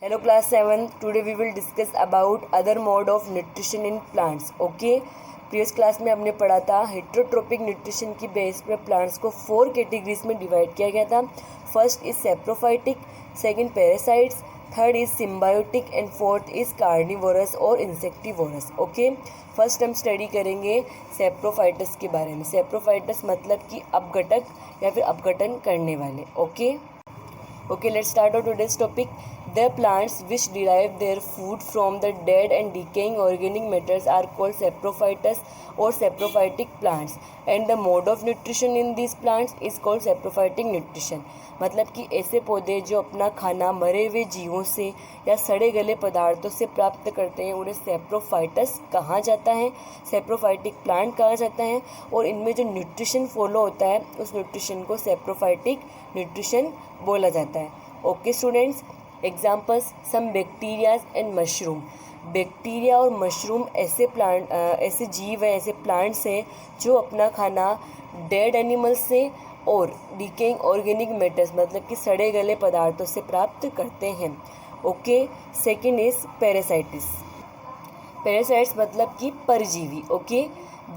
Hello class 7. Today we will discuss about other mode of nutrition in plants. Okay. Previous class में हमने पढ़ा था heterotrophic nutrition की base पे plants को 4 कैटेगरीज में डिवाइड किया गया था. First is saprophytic, second parasites, third is symbiotic and fourth is carnivorous और इंसेक्टिवोरस. ओके. फर्स्ट हम स्टडी करेंगे सेप्रोफाइटस के बारे में. सेप्रोफाइटस मतलब कि अपघटक या फिर अपघटन करने वाले. Okay. Okay, let's start our today's topic. The plants which derive their food from the dead and decaying organic matters are called saprophytes or saprophytic plants, and the mode of nutrition in these plants is called saprophytic nutrition. मतलब कि ऐसे पौधे जो अपना खाना मरे हुए जीवों से या सड़े गले पदार्थों से प्राप्त करते हैं उन्हें सेप्रोफाइटस कहा जाता है, सेप्रोफाइटिक प्लांट कहा जाता है. और इनमें जो न्यूट्रिशन फॉलो होता है उस न्यूट्रिशन को सेप्रोफाइटिक न्यूट्रिशन बोला जाता है. Okay students, examples some bacterias and mushroom. Bacteria और मशरूम ऐसे जीव हैं, ऐसे प्लांट्स हैं जो अपना खाना डेड एनिमल से और डिकेइंग ऑर्गेनिक मैटर्स मतलब कि सड़े गले पदार्थों से प्राप्त करते हैं. Okay. Second is parasites. Parasites मतलब कि परजीवी. Okay.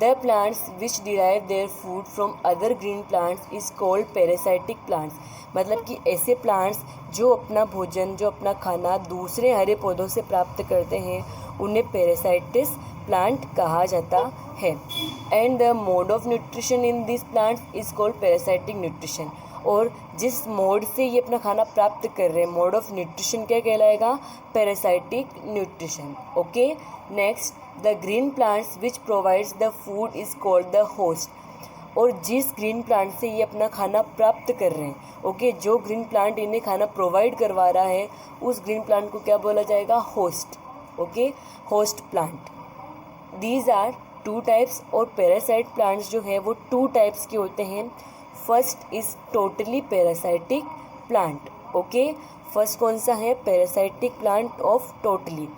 The plants which derive their food from other green plants is called parasitic plants. मतलब कि ऐसे प्लांट्स जो अपना भोजन, जो अपना खाना दूसरे हरे पौधों से प्राप्त करते हैं उन्हें पैरासाइटिस प्लांट कहा जाता है. And the mode of nutrition in this plants is called parasitic nutrition. और जिस मोड से ये अपना खाना प्राप्त कर रहे हैं, मोड ऑफ न्यूट्रिशन क्या कहलाएगा? Parasitic nutrition. Okay. Next, the green plants which provides the food is called the host. और जिस ग्रीन प्लांट से ये अपना खाना प्राप्त कर रहे हैं, ओके, जो ग्रीन प्लांट इन्हें खाना प्रोवाइड करवा रहा है उस ग्रीन प्लांट को क्या बोला जाएगा? Host. Okay. Host plant. These are 2 types. और पैरासाइट प्लांट्स जो है वो 2 टाइप्स के होते हैं. First is totally parasitic plant. Okay. First कौन सा है? Parasitic plant of totally.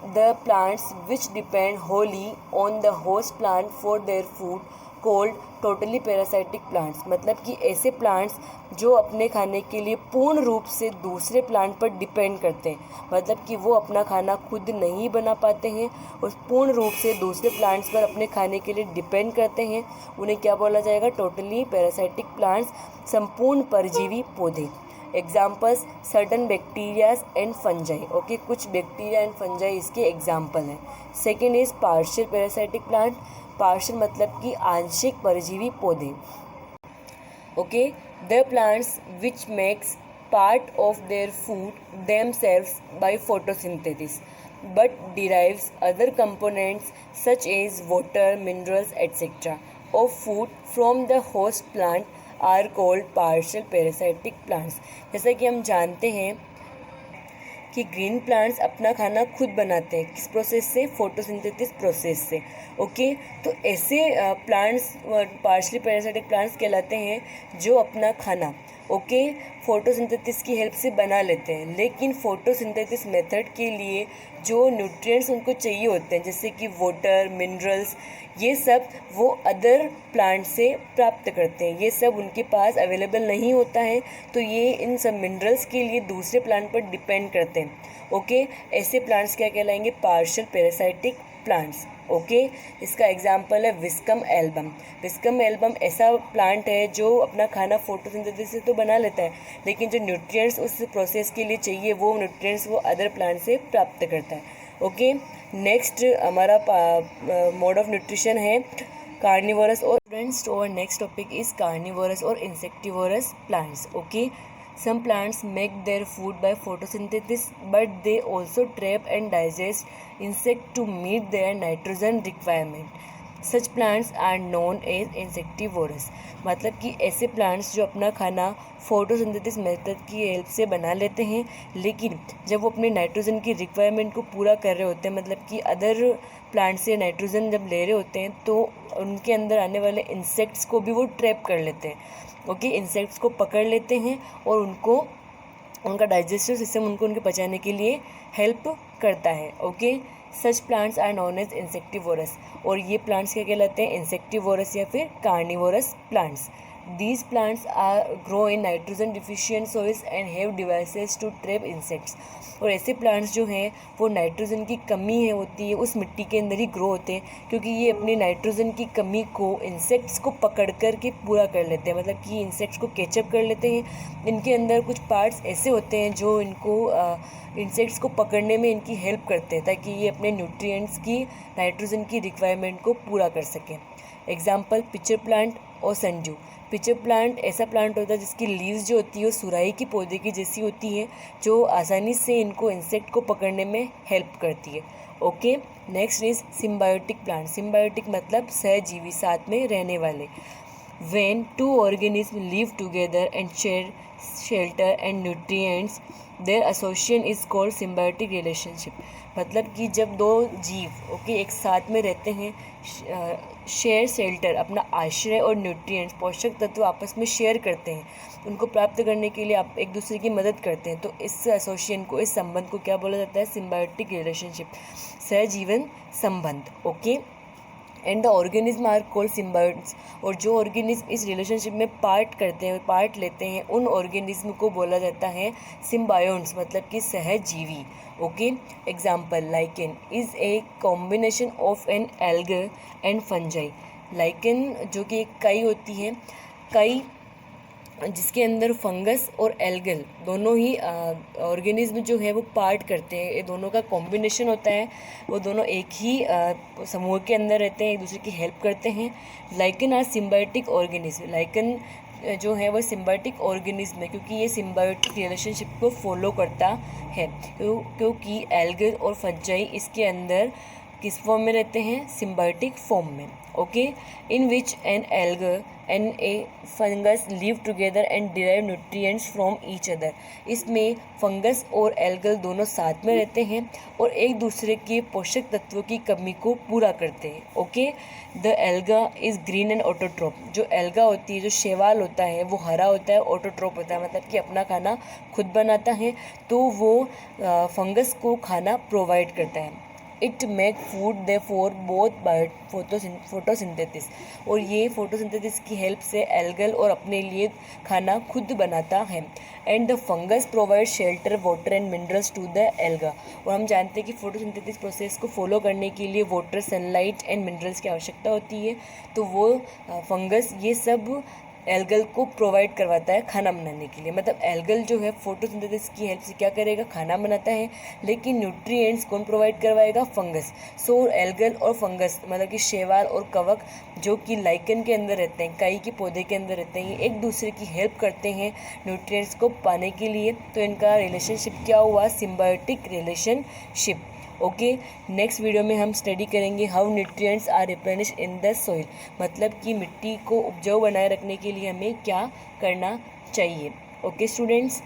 The plants which depend wholly on the host plant for their food called totally parasitic plants. मतलब कि ऐसे प्लांट्स जो अपने खाने के लिए पूर्ण रूप से दूसरे प्लांट पर डिपेंड करते हैं, मतलब कि वो अपना खाना खुद नहीं बना पाते हैं और पूर्ण रूप से दूसरे प्लांट्स पर अपने खाने के लिए डिपेंड करते हैं, उन्हें क्या बोला जाएगा? टोटली पैरासाइटिक प्लांट्स, संपूर्ण परजीवी पौधे. Examples certain bacterias and fungi. Okay. कुछ बैक्टीरिया एंड फंजाई इसके एग्जाम्पल हैं. Second is partial parasitic plant. Partial मतलब कि आंशिक परजीवी पौधे. Okay. The plants which makes part of their food themselves by photosynthesis but derives other components such as water, minerals etcetera of food from the host plant are called partial parasitic plants. जैसा कि हम जानते हैं कि green plants अपना खाना खुद बनाते हैं. किस प्रोसेस से? फोटोसिंथेसिस प्रोसेस से. ओके. तो ऐसे प्लांट्स पार्शियली पैरासाइटिक प्लांट्स कहलाते हैं जो अपना खाना फोटोसिंथेसिस की हेल्प से बना लेते हैं. लेकिन फोटोसिंथेसिस मेथड के लिए जो न्यूट्रिएंट्स उनको चाहिए होते हैं जैसे कि वाटर, मिनरल्स, ये सब वो अदर प्लांट से प्राप्त करते हैं. ये सब उनके पास अवेलेबल नहीं होता है तो ये इन सब मिनरल्स के लिए दूसरे प्लांट पर डिपेंड करते हैं. ओके. ऐसे प्लांट्स क्या कहलाएंगे? Partial parasitic plants. ओके. इसका एग्जाम्पल है विस्कम एल्बम. विस्कम एल्बम ऐसा प्लांट है जो अपना खाना फोटोसिंथेसिस से तो बना लेता है लेकिन जो न्यूट्रिएंट्स उस प्रोसेस के लिए चाहिए वो न्यूट्रिएंट्स वो अदर प्लांट से प्राप्त करता है. ओके. नेक्स्ट हमारा मोड ऑफ न्यूट्रिशन है कार्निवोरस. और स्टूडेंट्स और नेक्स्ट टॉपिक इज कार्निवोरस और insectivorous plants. Okay. Some plants make their food by photosynthesis, but they also trap and digest insect to meet their nitrogen requirement. Such plants are known as insectivorous. मतलब कि ऐसे plants जो अपना खाना photosynthesis method की help से बना लेते हैं लेकिन जब वो अपने नाइट्रोजन की रिक्वायरमेंट को पूरा कर रहे होते हैं, मतलब कि अदर प्लांट से नाइट्रोजन जब ले रहे होते हैं तो उनके अंदर आने वाले इंसेक्ट्स को भी वो ट्रैप कर लेते हैं. ओके. इंसेक्ट्स को पकड़ लेते हैं और उनका डाइजेस्टिव सिस्टम उनके पचाने के लिए हेल्प करता है. Okay. Such plants are known as insectivorous. और ये प्लांट्स क्या कहलाते हैं? इंसेक्टिवोरस या फिर carnivorous plants. These plants are grow in nitrogen deficient soils and have devices to trap insects. और ऐसे प्लांट्स जो हैं वो नाइट्रोजन की कमी है होती है उस मिट्टी के अंदर ही ग्रो होते हैं, क्योंकि ये अपनी नाइट्रोजन की कमी को इंसेक्ट्स को पकड़ कर के पूरा कर लेते हैं, मतलब कि इंसेक्ट्स को कैचअप कर लेते हैं। इनके अंदर कुछ पार्ट्स ऐसे होते हैं जो इनको इंसेक्ट्स को पकड़ने में इनकी हेल्प करते हैं, ताकि ये अपने न्यूट्रिएंट्स की नाइट्रोजन की रिक्वायरमेंट को पूरा कर सकें। एग्जाम्पल पिचर प्लांट और संजू। पिचर प्लांट ऐसा प्लांट होता है जिसकी लीव्स जो होती है वो सुराही की पौधे की जैसी होती है, जो आसानी से इनको इंसेक्ट को पकड़ने में हेल्प करती है। Okay, next is symbiotic plant. Symbiotic मतलब सहजीवी, साथ में रहने वाले। When two organisms live together and share shelter and nutrients, their association is called symbiotic relationship. मतलब कि जब दो जीव एक साथ में रहते हैं, शेयर शेल्टर अपना आश्रय और न्यूट्रिएंट्स पोषक तत्व आपस में शेयर करते हैं, उनको प्राप्त करने के लिए आप एक दूसरे की मदद करते हैं, तो इस एसोसिएशन को, इस संबंध को क्या बोला जाता है? सिम्बायोटिक रिलेशनशिप, सहजीवन संबंध। Okay, and the organism are called symbionts. और जो ऑर्गेनिज्म इस रिलेशनशिप में पार्ट लेते हैं उन ऑर्गेनिज्म को बोला जाता है सिम्बायोट्स, मतलब कि सहजीवी। Okay, example lichen is a combination of an algae and fungi. Lichen जो कि एक काई होती है, काई जिसके अंदर फंगस और एल्गल दोनों ही ऑर्गेनिज्म जो है वो पार्ट करते हैं, ये दोनों का कॉम्बिनेशन होता है, वो दोनों एक ही समूह के अंदर रहते हैं, एक दूसरे की हेल्प करते हैं। Lichen are symbiotic organism. Lichen जो है वो सिम्बायोटिक ऑर्गेनिज्म है, क्योंकि ये सिम्बायोटिक रिलेशनशिप को फॉलो करता है, क्योंकि एल्गल और फंजाई इसके अंदर किस फॉर्म में रहते हैं? सिम्बायोटिक फॉर्म में। Okay, in which N algae and A fungus live together and derive nutrients from each other. इसमें फंगस और एल्गल दोनों साथ में रहते हैं और एक दूसरे के पोषक तत्वों की कमी को पूरा करते हैं। Okay, the alga is green and autotroph. जो एल्गा होती है, जो शैवाल होता है, वो हरा होता है, ऑटोट्रोप होता है, मतलब कि अपना खाना खुद बनाता है, तो वो फंगस को खाना प्रोवाइड करता है। It make food they for both by photosynthesis. और ये फोटोसिंथेसिस की हेल्प से एल्गल और अपने लिए खाना खुद बनाता है। And the fungus provide shelter, water and minerals to the alga. और हम जानते हैं कि फोटोसिंथेसिस प्रोसेस को फॉलो करने के लिए वाटर, सनलाइट एंड मिनरल्स की आवश्यकता होती है, तो वो फंगस ये सब एल्गल को प्रोवाइड करवाता है खाना बनाने के लिए। मतलब एल्गल जो है फोटोसिंथेसिस की हेल्प से क्या करेगा? खाना बनाता है, लेकिन न्यूट्रिएंट्स कौन प्रोवाइड करवाएगा? फंगस। सो एल्गल और फंगस मतलब कि शैवाल और कवक जो कि लाइकन के अंदर रहते हैं, काई के पौधे के अंदर रहते हैं, ये एक दूसरे की हेल्प करते हैं न्यूट्रिएंट्स को पाने के लिए। तो इनका रिलेशनशिप क्या हुआ? Symbiotic relationship. Okay, next video में हम स्टडी करेंगे how nutrients are replenish in the soil, मतलब कि मिट्टी को उपजाऊ बनाए रखने के लिए हमें क्या करना चाहिए। ओके स्टूडेंट्स,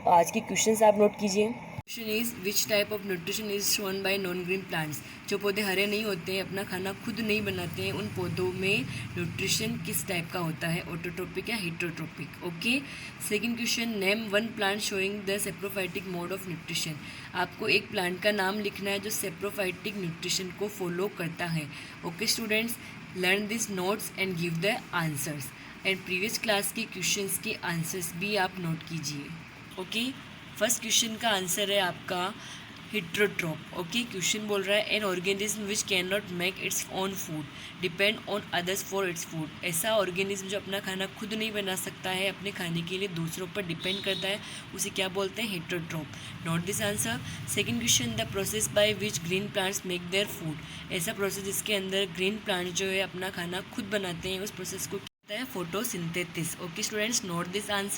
आज की क्वेश्चंस आप नोट कीजिए। Question is which type of nutrition is shown by non green plants. जो पौधे हरे नहीं होते हैं, अपना खाना खुद नहीं बनाते हैं, उन पौधों में न्यूट्रिशन किस टाइप का होता है? ऑटोट्रोपिक या heterotrophic. Okay, second question, name one plant showing the saprophytic mode of nutrition. आपको एक प्लांट का नाम लिखना है जो सेप्रोफाइटिक न्यूट्रिशन को फॉलो करता है। Okay students, learn this notes and give the answers. And previous class के क्वेश्चंस के आंसर्स भी आप नोट कीजिए। ओके, फर्स्ट क्वेश्चन का आंसर है आपका हेटेरोट्रोप। ओके, क्वेश्चन बोल रहा है an organism which can not make its own food depend on others for its food. ऐसा ऑर्गेनिज्म जो अपना खाना खुद नहीं बना सकता है, अपने खाने के लिए दूसरों पर डिपेंड करता है, उसे क्या बोलते हैं? Heterotroph. Note this answer. Second question, the process by which green plants make their food. ऐसा प्रोसेस जिसके अंदर ग्रीन प्लांट जो है अपना खाना खुद बनाते हैं, उस प्रोसेस को कहता है photosynthesis. Okay students, note this answer.